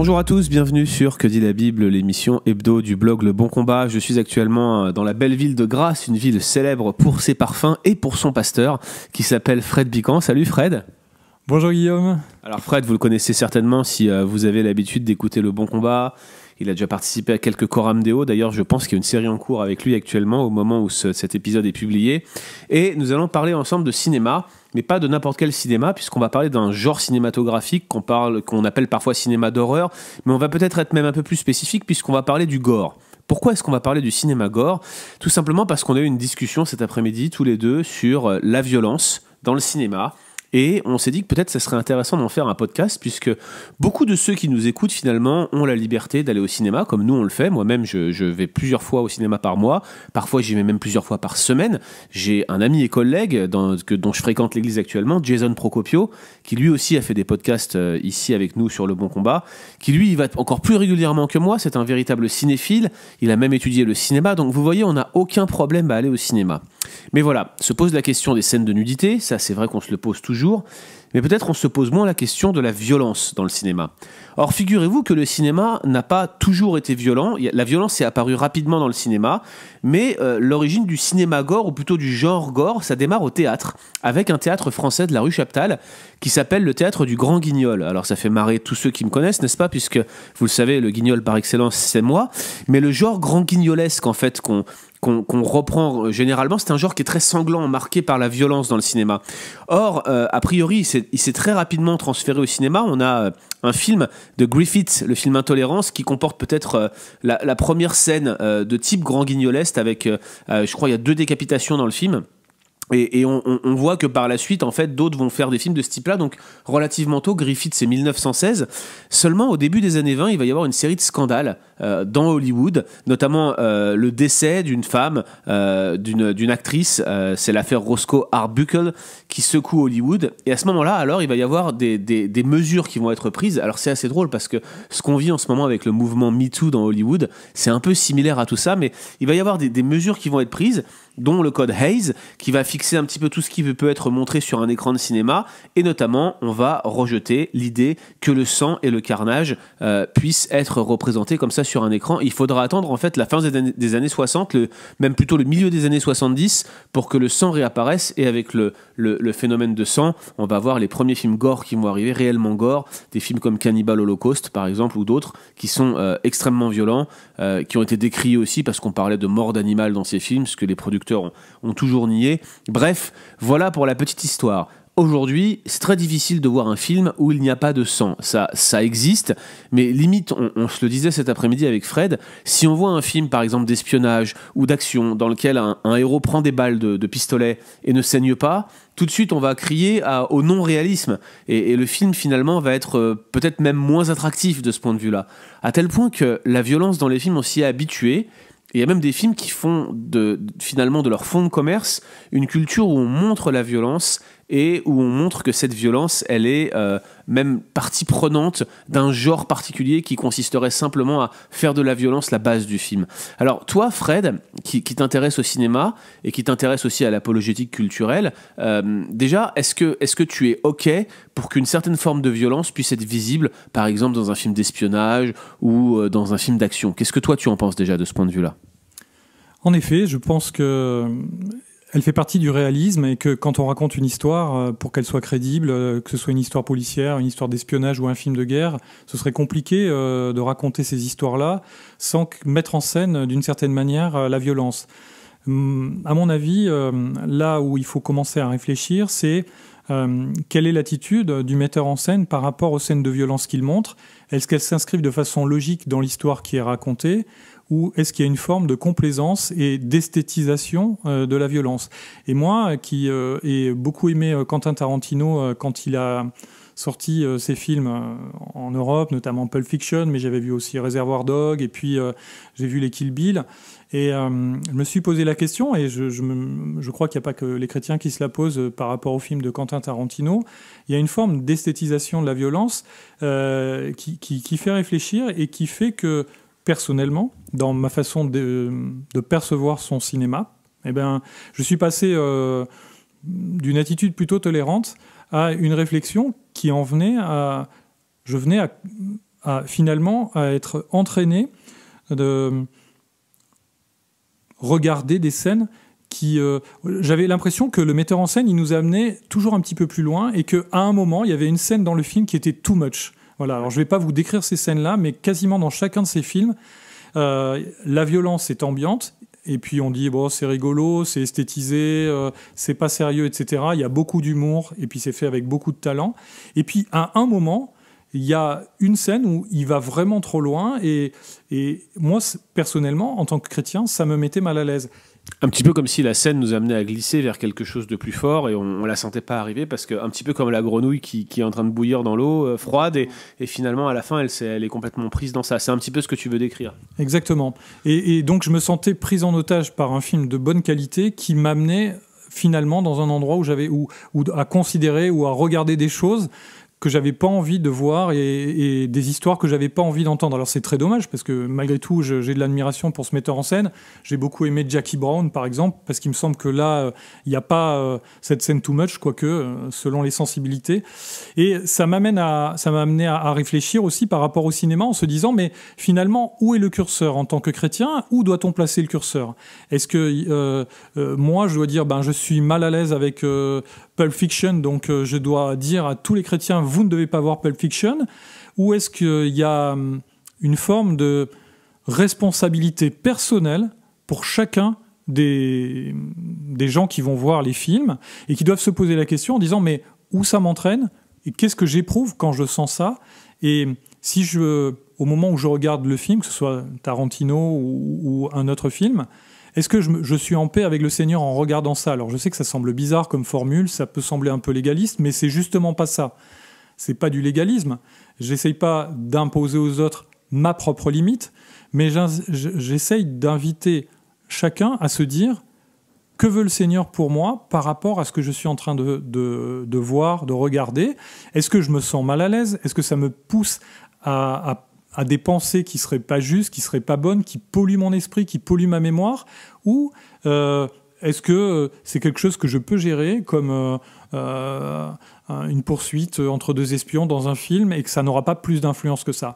Bonjour à tous, bienvenue sur Que dit la Bible, l'émission hebdo du blog Le Bon Combat. Je suis actuellement dans la belle ville de Grasse, une ville célèbre pour ses parfums et pour son pasteur, qui s'appelle Fred Bican. Salut Fred. Bonjour Guillaume. Alors Fred, vous le connaissez certainement si vous avez l'habitude d'écouter Le Bon Combat. Il a déjà participé à quelques Coram Deo. D'ailleurs, je pense qu'il y a une série en cours avec lui actuellement au moment où cet épisode est publié. Et nous allons parler ensemble de cinéma, mais pas de n'importe quel cinéma, puisqu'on va parler d'un genre cinématographique qu'on appelle parfois cinéma d'horreur, mais on va peut-être être même un peu plus spécifique puisqu'on va parler du gore. Pourquoi est-ce qu'on va parler du cinéma gore ? Tout simplement parce qu'on a eu une discussion cet après-midi tous les deux sur la violence dans le cinéma. Et on s'est dit que peut-être ça serait intéressant d'en faire un podcast, puisque beaucoup de ceux qui nous écoutent finalement ont la liberté d'aller au cinéma, comme nous on le fait. Moi-même, je vais plusieurs fois au cinéma par mois. Parfois, j'y vais même plusieurs fois par semaine. J'ai un ami et collègue dont je fréquente l'église actuellement, Jason Procopio, qui lui aussi a fait des podcasts ici avec nous sur Le Bon Combat, qui lui, il va encore plus régulièrement que moi. C'est un véritable cinéphile. Il a même étudié le cinéma. Donc vous voyez, on n'a aucun problème à aller au cinéma. Mais voilà, se pose la question des scènes de nudité, ça c'est vrai qu'on se le pose toujours, mais peut-être on se pose moins la question de la violence dans le cinéma. Or, figurez-vous que le cinéma n'a pas toujours été violent, la violence est apparue rapidement dans le cinéma, mais l'origine du cinéma gore, ou plutôt du genre gore, ça démarre au théâtre, avec un théâtre français de la rue Chaptal, qui s'appelle le théâtre du Grand Guignol. Alors ça fait marrer tous ceux qui me connaissent, n'est-ce pas, puisque vous le savez, le guignol par excellence c'est moi, mais le genre grand guignolesque en fait qu'on reprend généralement, c'est un genre qui est très sanglant, marqué par la violence dans le cinéma. Or, a priori, il s'est très rapidement transféré au cinéma. On a un film de Griffith, le film Intolérance, qui comporte peut-être la première scène de type grand guignolesque avec, je crois, il y a 2 décapitations dans le film. Et on voit que par la suite, en fait, d'autres vont faire des films de ce type-là. Donc, relativement tôt, Griffith, c'est 1916. Seulement, au début des années 20, il va y avoir une série de scandales dans Hollywood, notamment le décès d'une femme, d'une actrice. C'est l'affaire Roscoe Arbuckle qui secoue Hollywood. Et à ce moment-là, alors, il va y avoir des mesures qui vont être prises. Alors, c'est assez drôle parce que ce qu'on vit en ce moment avec le mouvement MeToo dans Hollywood, c'est un peu similaire à tout ça. Mais il va y avoir des mesures qui vont être prises, dont le code Hays, qui va fixer un petit peu tout ce qui peut être montré sur un écran de cinéma, et notamment, on va rejeter l'idée que le sang et le carnage puissent être représentés comme ça sur un écran. Il faudra attendre en fait la fin des années 60, même plutôt le milieu des années 70, pour que le sang réapparaisse, et avec le phénomène de sang, on va voir les premiers films gore qui vont arriver, réellement gore, des films comme Cannibal Holocaust par exemple, ou d'autres, qui sont extrêmement violents, qui ont été décriés aussi parce qu'on parlait de mort d'animal dans ces films, ce que les producteurs ont toujours nié. Bref, voilà pour la petite histoire. Aujourd'hui, c'est très difficile de voir un film où il n'y a pas de sang. Ça existe, mais limite, on se le disait cet après-midi avec Fred, si on voit un film, par exemple, d'espionnage ou d'action, dans lequel un héros prend des balles de pistolet et ne saigne pas, tout de suite, on va crier au non-réalisme. Et le film, finalement, va être peut-être même moins attractif de ce point de vue-là. À tel point que la violence dans les films, on s'y est habitué. Il y a même des films qui font finalement de leur fond de commerce une culture où on montre la violence et où on montre que cette violence, elle est même partie prenante d'un genre particulier qui consisterait simplement à faire de la violence la base du film. Alors toi, Fred, qui t'intéresse au cinéma et qui t'intéresse aussi à l'apologétique culturelle, déjà, est-ce que tu es OK pour qu'une certaine forme de violence puisse être visible, par exemple dans un film d'espionnage ou dans un film d'action ? Qu'est-ce que toi tu en penses déjà de ce point de vue-là ? En effet, je pense que elle fait partie du réalisme, et que quand on raconte une histoire, pour qu'elle soit crédible, que ce soit une histoire policière, une histoire d'espionnage ou un film de guerre, ce serait compliqué de raconter ces histoires-là sans mettre en scène d'une certaine manière la violence. À mon avis, là où il faut commencer à réfléchir, c'est quelle est l'attitude du metteur en scène par rapport aux scènes de violence qu'il montre ? Est-ce qu'elles s'inscrivent de façon logique dans l'histoire qui est racontée ? Ou est-ce qu'il y a une forme de complaisance et d'esthétisation de la violence ? Et moi, qui ai beaucoup aimé Quentin Tarantino quand il a sorti ses films en Europe, notamment Pulp Fiction, mais j'avais vu aussi Reservoir Dogs, et puis j'ai vu les Kill Bill, et je me suis posé la question, et je crois qu'il n'y a pas que les chrétiens qui se la posent par rapport au film de Quentin Tarantino. Il y a une forme d'esthétisation de la violence qui fait réfléchir, et qui fait que personnellement, dans ma façon de percevoir son cinéma, eh ben, je suis passé d'une attitude plutôt tolérante à une réflexion qui en venait à... Je venais finalement à être entraîné de regarder des scènes qui... j'avais l'impression que le metteur en scène, il nous amenait toujours un petit peu plus loin et qu'à un moment, il y avait une scène dans le film qui était too much. Voilà, alors je ne vais pas vous décrire ces scènes-là, mais quasiment dans chacun de ces films, la violence est ambiante, et puis on dit, bon, c'est rigolo, c'est esthétisé, c'est pas sérieux, etc. Il y a beaucoup d'humour, et puis c'est fait avec beaucoup de talent. Et puis, à un moment, il y a une scène où il va vraiment trop loin, et moi, personnellement, en tant que chrétien, ça me mettait mal à l'aise. Un petit peu comme si la scène nous amenait à glisser vers quelque chose de plus fort et on la sentait pas arriver parce que un petit peu comme la grenouille qui est en train de bouillir dans l'eau froide et finalement à la fin elle est complètement prise dans ça. C'est un petit peu ce que tu veux décrire. Exactement. Et donc je me sentais prise en otage par un film de bonne qualité qui m'amenait finalement dans un endroit où j'avais ou à considérer ou à regarder des choses que j'avais pas envie de voir et des histoires que j'avais pas envie d'entendre. Alors c'est très dommage parce que malgré tout j'ai de l'admiration pour ce metteur en scène. J'ai beaucoup aimé Jackie Brown par exemple parce qu'il me semble que là il n'y a pas cette scène too much quoique selon les sensibilités. Et ça m'a amené à réfléchir aussi par rapport au cinéma en se disant mais finalement où est le curseur en tant que chrétien? Où doit-on placer le curseur? Est-ce que moi je dois dire je suis mal à l'aise avec Pulp Fiction, donc je dois dire à tous les chrétiens, vous ne devez pas voir Pulp Fiction, ou est-ce qu'il y a une forme de responsabilité personnelle pour chacun des gens qui vont voir les films et qui doivent se poser la question en disant mais où ça m'entraîne et qu'est-ce que j'éprouve quand je sens ça? Et si au moment où je regarde le film, que ce soit Tarantino ou un autre film, est-ce que je suis en paix avec le Seigneur en regardant ça? Alors je sais que ça semble bizarre comme formule, ça peut sembler un peu légaliste, mais c'est justement pas ça. C'est pas du légalisme. J'essaye pas d'imposer aux autres ma propre limite, mais j'essaye d'inviter chacun à se dire que veut le Seigneur pour moi par rapport à ce que je suis en train de voir, de regarder. Est-ce que je me sens mal à l'aise? Est-ce que ça me pousse à des pensées qui seraient pas justes, qui seraient pas bonnes, qui polluent mon esprit, qui polluent ma mémoire, ou est-ce que c'est quelque chose que je peux gérer comme une poursuite entre deux espions dans un film et que ça n'aura pas plus d'influence que ça?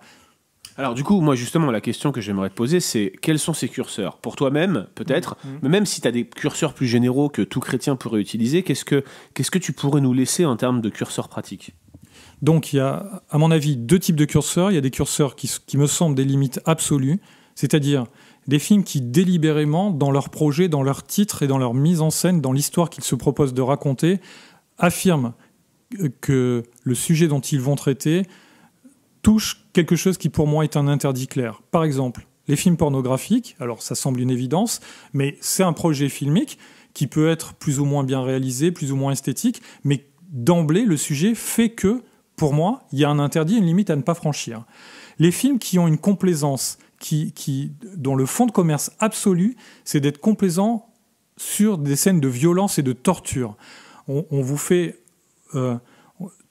Alors du coup, moi justement, la question que j'aimerais te poser, c'est quels sont ces curseurs? Pour toi-même, peut-être, mais même si tu as des curseurs plus généraux que tout chrétien pourrait utiliser, qu'est-ce que tu pourrais nous laisser en termes de curseurs pratiques? Donc il y a, à mon avis, deux types de curseurs. Il y a des curseurs qui me semblent des limites absolues, c'est-à-dire des films qui délibérément, dans leur projet, dans leur titre et dans leur mise en scène, dans l'histoire qu'ils se proposent de raconter, affirment que le sujet dont ils vont traiter touche quelque chose qui pour moi est un interdit clair. Par exemple, les films pornographiques, alors ça semble une évidence, mais c'est un projet filmique qui peut être plus ou moins bien réalisé, plus ou moins esthétique, mais d'emblée, le sujet fait que, pour moi, il y a un interdit, une limite à ne pas franchir. Les films qui ont une complaisance, dont le fond de commerce absolu, c'est d'être complaisant sur des scènes de violence et de torture. On vous fait...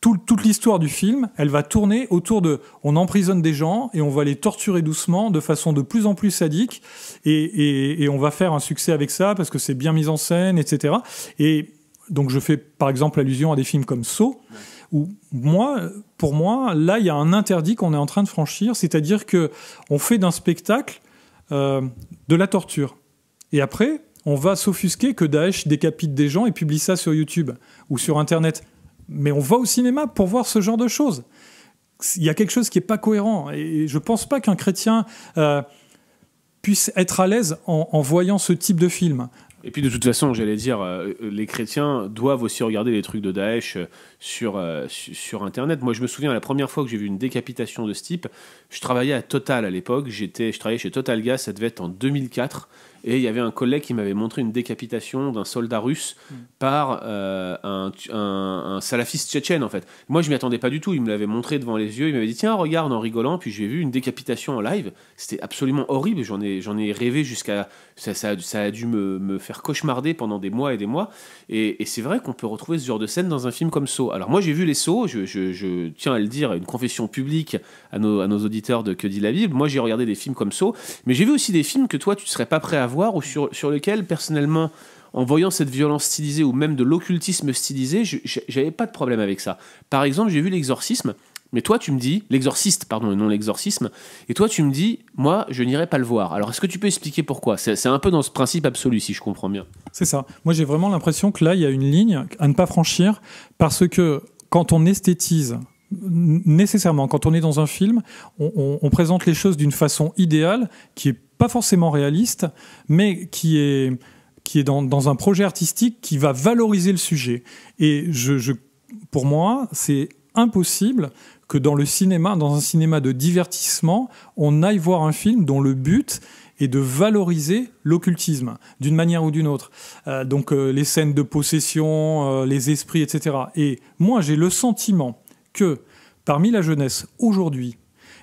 toute l'histoire du film, elle va tourner autour de... On emprisonne des gens et on va les torturer doucement, de façon de plus en plus sadique, et on va faire un succès avec ça, parce que c'est bien mis en scène, etc. Et donc je fais par exemple allusion à des films comme Saw, où pour moi, là, il y a un interdit qu'on est en train de franchir, c'est-à-dire qu'on fait d'un spectacle de la torture. Et après, on va s'offusquer que Daesh décapite des gens et publie ça sur YouTube ou sur Internet. Mais on va au cinéma pour voir ce genre de choses. Il y a quelque chose qui n'est pas cohérent. Et je ne pense pas qu'un chrétien puisse être à l'aise en voyant ce type de film. Et puis de toute façon, j'allais dire, les chrétiens doivent aussi regarder les trucs de Daesh sur Internet. Moi, je me souviens, la première fois que j'ai vu une décapitation de ce type, je travaillais à Total à l'époque. Je travaillais chez Total Gas, ça devait être en 2004. Et il y avait un collègue qui m'avait montré une décapitation d'un soldat russe par un salafiste tchétchène, en fait. Moi, je m'y attendais pas du tout. Il me l'avait montré devant les yeux. Il m'avait dit, tiens, regarde, en rigolant. Puis j'ai vu une décapitation en live. C'était absolument horrible. J'en ai rêvé jusqu'à... Ça a dû me faire cauchemarder pendant des mois et des mois. Et c'est vrai qu'on peut retrouver ce genre de scène dans un film comme Saw. Alors moi, j'ai vu les Saw. Je tiens à le dire, une confession publique à nos auditeurs de Que dit la Bible. Moi, j'ai regardé des films comme Saw. Mais j'ai vu aussi des films que toi, tu ne serais pas prêt à voir ou sur lesquels, personnellement, en voyant cette violence stylisée ou même de l'occultisme stylisé, j'avais pas de problème avec ça. Par exemple, j'ai vu L'Exorcisme, Mais toi, tu me dis, l'exorciste, pardon, et non l'exorcisme, et toi, tu me dis, moi, je n'irai pas le voir. Alors, est-ce que tu peux expliquer pourquoi ? C'est un peu dans ce principe absolu, si je comprends bien. C'est ça. Moi, j'ai vraiment l'impression que là, il y a une ligne à ne pas franchir, parce que quand on esthétise, nécessairement, quand on est dans un film, on présente les choses d'une façon idéale, qui est pas forcément réaliste, mais qui est dans un projet artistique qui va valoriser le sujet. Et pour moi, c'est impossible que dans un cinéma de divertissement, on aille voir un film dont le but est de valoriser l'occultisme, d'une manière ou d'une autre. Donc les scènes de possession, les esprits, etc. Et moi, j'ai le sentiment que parmi la jeunesse, aujourd'hui,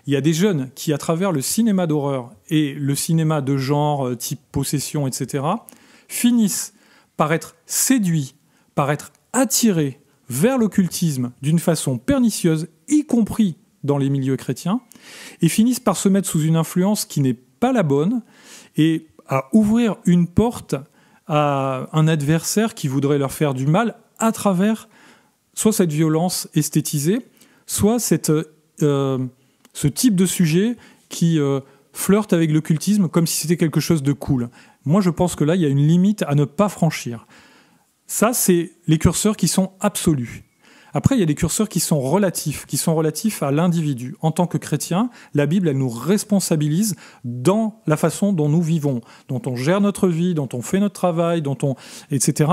il y a des jeunes qui, à travers le cinéma d'horreur et le cinéma de genre type possession, etc., finissent par être séduits, par être attirés vers l'occultisme d'une façon pernicieuse, y compris dans les milieux chrétiens, et finissent par se mettre sous une influence qui n'est pas la bonne, et à ouvrir une porte à un adversaire qui voudrait leur faire du mal à travers soit cette violence esthétisée, soit ce type de sujet qui flirte avec l'occultisme comme si c'était quelque chose de cool. Moi, je pense que là, il y a une limite à ne pas franchir. Ça, c'est les curseurs qui sont absolus. Après, il y a des curseurs qui sont relatifs à l'individu. En tant que chrétien, la Bible, elle nous responsabilise dans la façon dont nous vivons, dont on gère notre vie, dont on fait notre travail, etc.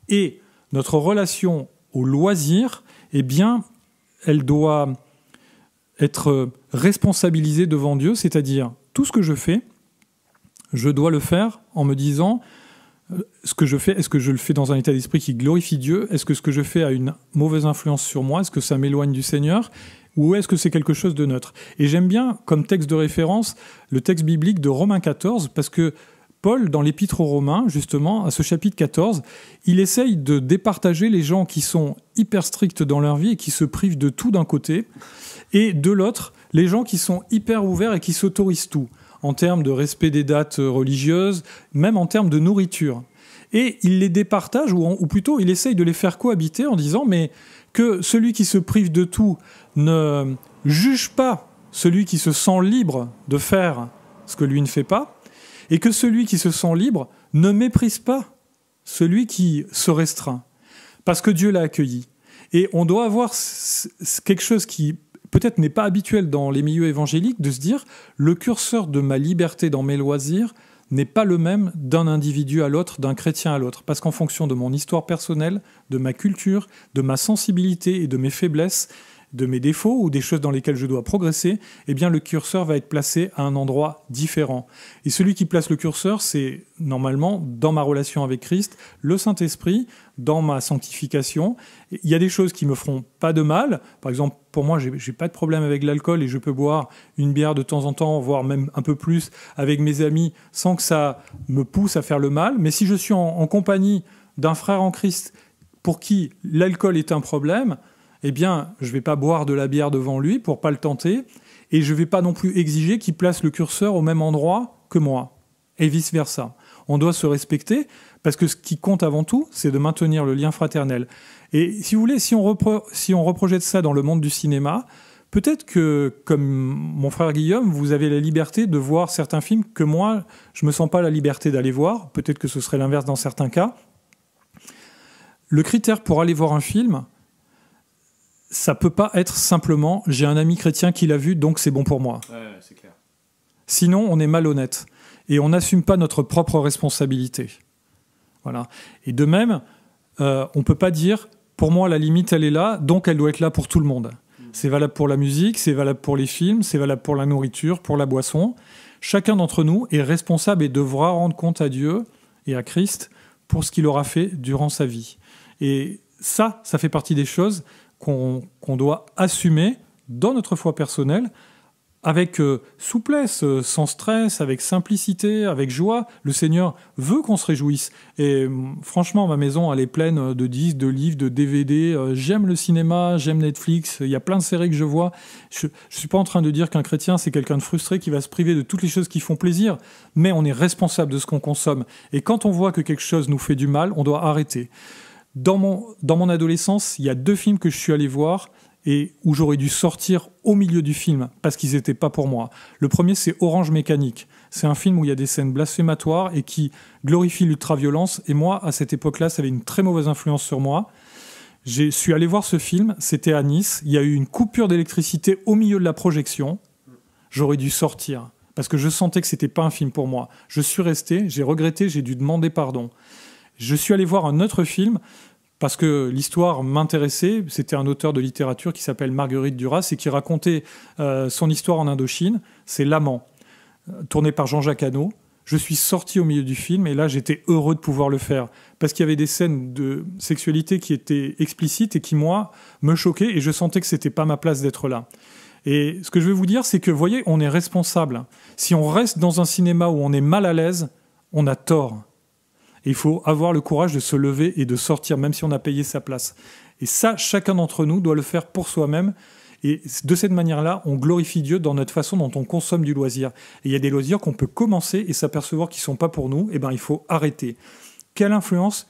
Et notre relation au loisir, eh bien, elle doit être responsabilisée devant Dieu, c'est-à-dire tout ce que je fais, je dois le faire en me disant ce que je fais, est-ce que je le fais dans un état d'esprit qui glorifie Dieu ? Est-ce que ce que je fais a une mauvaise influence sur moi ? Est-ce que ça m'éloigne du Seigneur ? Ou est-ce que c'est quelque chose de neutre ? Et j'aime bien, comme texte de référence, le texte biblique de Romains 14, parce que Paul, dans l'Épître aux Romains, justement, à ce chapitre 14, il essaye de départager les gens qui sont hyper stricts dans leur vie et qui se privent de tout d'un côté, et de l'autre, les gens qui sont hyper ouverts et qui s'autorisent tout, en termes de respect des dates religieuses, même en termes de nourriture. Et il les départage, ou plutôt il essaye de les faire cohabiter en disant mais que celui qui se prive de tout ne juge pas celui qui se sent libre de faire ce que lui ne fait pas, et que celui qui se sent libre ne méprise pas celui qui se restreint, parce que Dieu l'a accueilli. Et on doit avoir quelque chose qui peut-être n'est pas habituel dans les milieux évangéliques, de se dire le curseur de ma liberté dans mes loisirs n'est pas le même d'un individu à l'autre, d'un chrétien à l'autre, parce qu'en fonction de mon histoire personnelle, de ma culture, de ma sensibilité et de mes faiblesses, de mes défauts ou des choses dans lesquelles je dois progresser, eh bien le curseur va être placé à un endroit différent. Et celui qui place le curseur, c'est normalement, dans ma relation avec Christ, le Saint-Esprit, dans ma sanctification. Il y a des choses qui me feront pas de mal. Par exemple, pour moi, j'ai pas de problème avec l'alcool et je peux boire une bière de temps en temps, voire même un peu plus avec mes amis, sans que ça me pousse à faire le mal. Mais si je suis en compagnie d'un frère en Christ pour qui l'alcool est un problème, eh bien, je ne vais pas boire de la bière devant lui pour pas le tenter, et je ne vais pas non plus exiger qu'il place le curseur au même endroit que moi, et vice-versa. On doit se respecter, parce que ce qui compte avant tout, c'est de maintenir le lien fraternel. Et si vous voulez, si on reprojette ça dans le monde du cinéma, peut-être que, comme mon frère Guillaume, vous avez la liberté de voir certains films que moi, je ne me sens pas la liberté d'aller voir, peut-être que ce serait l'inverse dans certains cas. Le critère pour aller voir un film, ça peut pas être simplement j'ai un ami chrétien qui l'a vu, donc c'est bon pour moi. Ouais, c'est clair. Sinon, on est malhonnête et on n'assume pas notre propre responsabilité. Voilà. Et de même, on peut pas dire pour moi la limite elle est là, donc elle doit être là pour tout le monde. C'est valable pour la musique, c'est valable pour les films, c'est valable pour la nourriture, pour la boisson. Chacun d'entre nous est responsable et devra rendre compte à Dieu et à Christ pour ce qu'il aura fait durant sa vie. Et ça fait partie des choses qu'on doit assumer dans notre foi personnelle, avec souplesse, sans stress, avec simplicité, avec joie. Le Seigneur veut qu'on se réjouisse. Et franchement, ma maison, elle est pleine de disques, de livres, de DVD. J'aime le cinéma, j'aime Netflix. Il y a plein de séries que je vois. Je ne suis pas en train de dire qu'un chrétien, c'est quelqu'un de frustré qui va se priver de toutes les choses qui font plaisir. Mais on est responsable de ce qu'on consomme. Et quand on voit que quelque chose nous fait du mal, on doit arrêter. Dans mon adolescence, il y a 2 films que je suis allé voir et où j'aurais dû sortir au milieu du film parce qu'ils n'étaient pas pour moi. Le premier, c'est Orange Mécanique. C'est un film où il y a des scènes blasphématoires et qui glorifie l'ultraviolence. Et moi, à cette époque-là, ça avait une très mauvaise influence sur moi. Je suis allé voir ce film, c'était à Nice. Il y a eu une coupure d'électricité au milieu de la projection. J'aurais dû sortir parce que je sentais que c'était pas un film pour moi. Je suis resté, j'ai regretté, j'ai dû demander pardon. Je suis allé voir un autre film parce que l'histoire m'intéressait. C'était un auteur de littérature qui s'appelle Marguerite Duras et qui racontait son histoire en Indochine. C'est L'Amant, tourné par Jean-Jacques Hano. Je suis sorti au milieu du film et là, j'étais heureux de pouvoir le faire parce qu'il y avait des scènes de sexualité qui étaient explicites et qui, moi, me choquaient et je sentais que c'était pas ma place d'être là. Et ce que je veux vous dire, c'est que, vous voyez, on est responsable. Si on reste dans un cinéma où on est mal à l'aise, on a tort. Et il faut avoir le courage de se lever et de sortir, même si on a payé sa place. Et ça, chacun d'entre nous doit le faire pour soi-même. Et de cette manière-là, on glorifie Dieu dans notre façon dont on consomme du loisir. Et il y a des loisirs qu'on peut commencer et s'apercevoir qu'ils ne sont pas pour nous. Eh bien, il faut arrêter. Quelle influence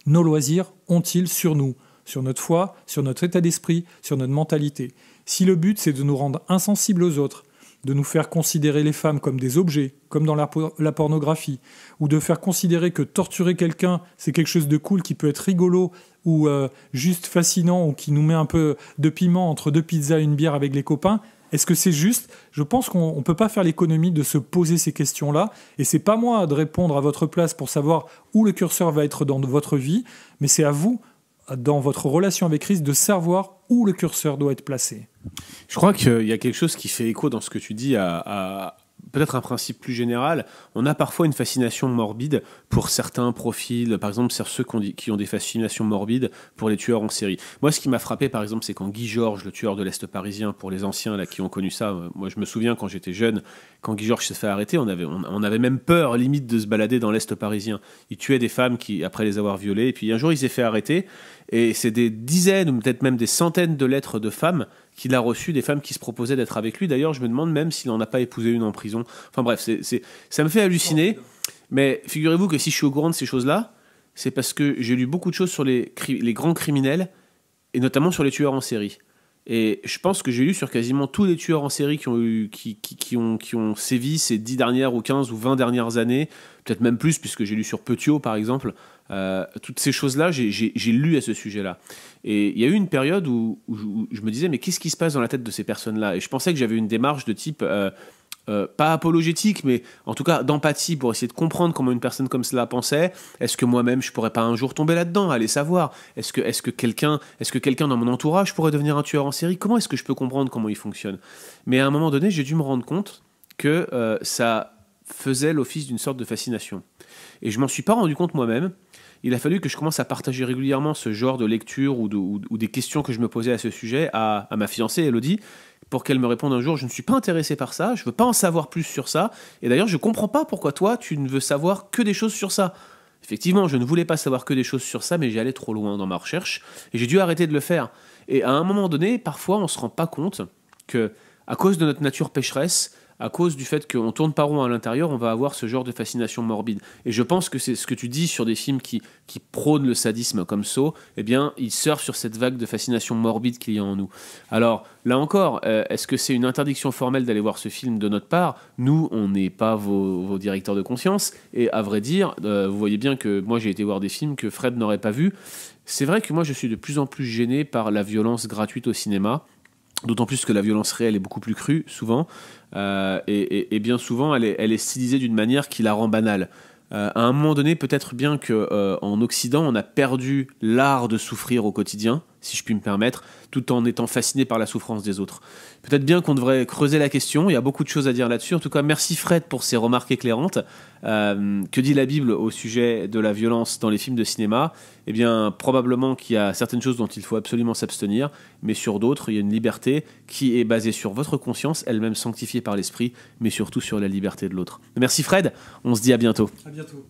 nos loisirs ont-ils sur nous, sur notre foi, sur notre état d'esprit, sur notre mentalité ? Si le but, c'est de nous rendre insensibles aux autres, de nous faire considérer les femmes comme des objets, comme dans la pornographie, ou de faire considérer que torturer quelqu'un, c'est quelque chose de cool qui peut être rigolo ou juste fascinant ou qui nous met un peu de piment entre deux pizzas et une bière avec les copains, est-ce que c'est juste ? Je pense qu'on ne peut pas faire l'économie de se poser ces questions-là, et c'est pas moi de répondre à votre place pour savoir où le curseur va être dans votre vie, mais c'est à vous, dans votre relation avec Christ, de savoir où le curseur doit être placé. Je crois qu'il y a quelque chose qui fait écho dans ce que tu dis à peut-être un principe plus général. On a parfois une fascination morbide pour certains profils, par exemple ceux qui ont des fascinations morbides pour les tueurs en série. Moi, ce qui m'a frappé, par exemple, c'est quand Guy Georges, le tueur de l'Est parisien, pour les anciens là, qui ont connu ça, moi je me souviens quand j'étais jeune, quand Guy Georges s'est fait arrêter, on avait même peur, limite, de se balader dans l'Est parisien. Il tuait des femmes après les avoir violées, et puis un jour il s'est fait arrêter, et c'est des dizaines, ou peut-être même des centaines de lettres de femmes qu'il a reçues, des femmes qui se proposaient d'être avec lui. D'ailleurs, je me demande même s'il n'en a pas épousé une en prison. Enfin bref, ça me fait halluciner. Mais figurez-vous que si je suis au courant de ces choses-là, c'est parce que j'ai lu beaucoup de choses sur les grands criminels, et notamment sur les tueurs en série. Et je pense que j'ai lu sur quasiment tous les tueurs en série qui ont sévi ces 10 dernières ou 15 ou 20 dernières années, peut-être même plus, puisque j'ai lu sur Petiot, par exemple. Toutes ces choses-là, j'ai lu à ce sujet-là. Et il y a eu une période où je me disais, mais qu'est-ce qui se passe dans la tête de ces personnes-là ? Et je pensais que j'avais une démarche de type, pas apologétique, mais en tout cas d'empathie pour essayer de comprendre comment une personne comme cela pensait. Est-ce que moi-même, je pourrais pas un jour tomber là-dedans, aller savoir ? Est-ce que quelqu'un dans mon entourage pourrait devenir un tueur en série ? Comment est-ce que je peux comprendre comment il fonctionne ? Mais à un moment donné, j'ai dû me rendre compte que ça faisait l'office d'une sorte de fascination. Et je m'en suis pas rendu compte moi-même. Il a fallu que je commence à partager régulièrement ce genre de lecture ou des questions que je me posais à ce sujet à ma fiancée Elodie, pour qu'elle me réponde un jour, je ne suis pas intéressé par ça, je ne veux pas en savoir plus sur ça, et d'ailleurs je ne comprends pas pourquoi toi tu ne veux savoir que des choses sur ça. Effectivement, je ne voulais pas savoir que des choses sur ça, mais j'y allais trop loin dans ma recherche, et j'ai dû arrêter de le faire. Et à un moment donné, parfois on ne se rend pas compte que, à cause de notre nature pécheresse, à cause du fait qu'on tourne pas rond à l'intérieur, on va avoir ce genre de fascination morbide. Et je pense que c'est ce que tu dis sur des films qui prônent le sadisme comme Saw, eh bien, ils surfent sur cette vague de fascination morbide qu'il y a en nous. Alors, là encore, est-ce que c'est une interdiction formelle d'aller voir ce film de notre part ? Nous, on n'est pas vos directeurs de conscience, et à vrai dire, vous voyez bien que moi j'ai été voir des films que Fred n'aurait pas vus. C'est vrai que moi je suis de plus en plus gêné par la violence gratuite au cinéma, d'autant plus que la violence réelle est beaucoup plus crue, souvent, et bien souvent, elle est stylisée d'une manière qui la rend banale. À un moment donné, peut-être bien qu'en Occident, on a perdu l'art de souffrir au quotidien, si je puis me permettre, tout en étant fasciné par la souffrance des autres. Peut-être bien qu'on devrait creuser la question, il y a beaucoup de choses à dire là-dessus. En tout cas, merci Fred pour ces remarques éclairantes. Que dit la Bible au sujet de la violence dans les films de cinéma ? Eh bien, probablement qu'il y a certaines choses dont il faut absolument s'abstenir, mais sur d'autres, il y a une liberté qui est basée sur votre conscience, elle-même sanctifiée par l'Esprit, mais surtout sur la liberté de l'autre. Merci Fred, on se dit à bientôt. À bientôt.